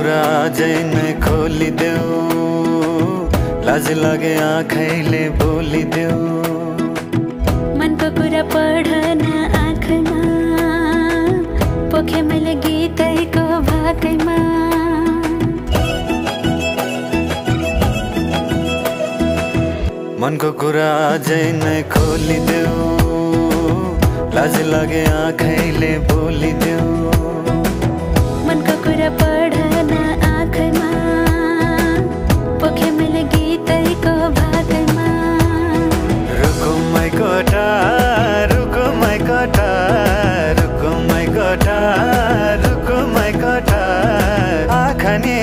कुरा आजै नै खोलिदेऊ, लाज लागे आँखैले बोलिदेऊ। मनको कुरा पढन आँखमा, पोखे मैले गीतैको भाकैमा। मनको कुरा आजै नै खोलिदेऊ, लाज लागे आँखैले बोलिदेऊ। मनको कुरा पढन आँखमा, पोखे मैले गीतैको भाकैमा। रुको मै कोठा, रुको मै कोठा, रुको मै कोठा, रुको मै कोठा, आँखा नि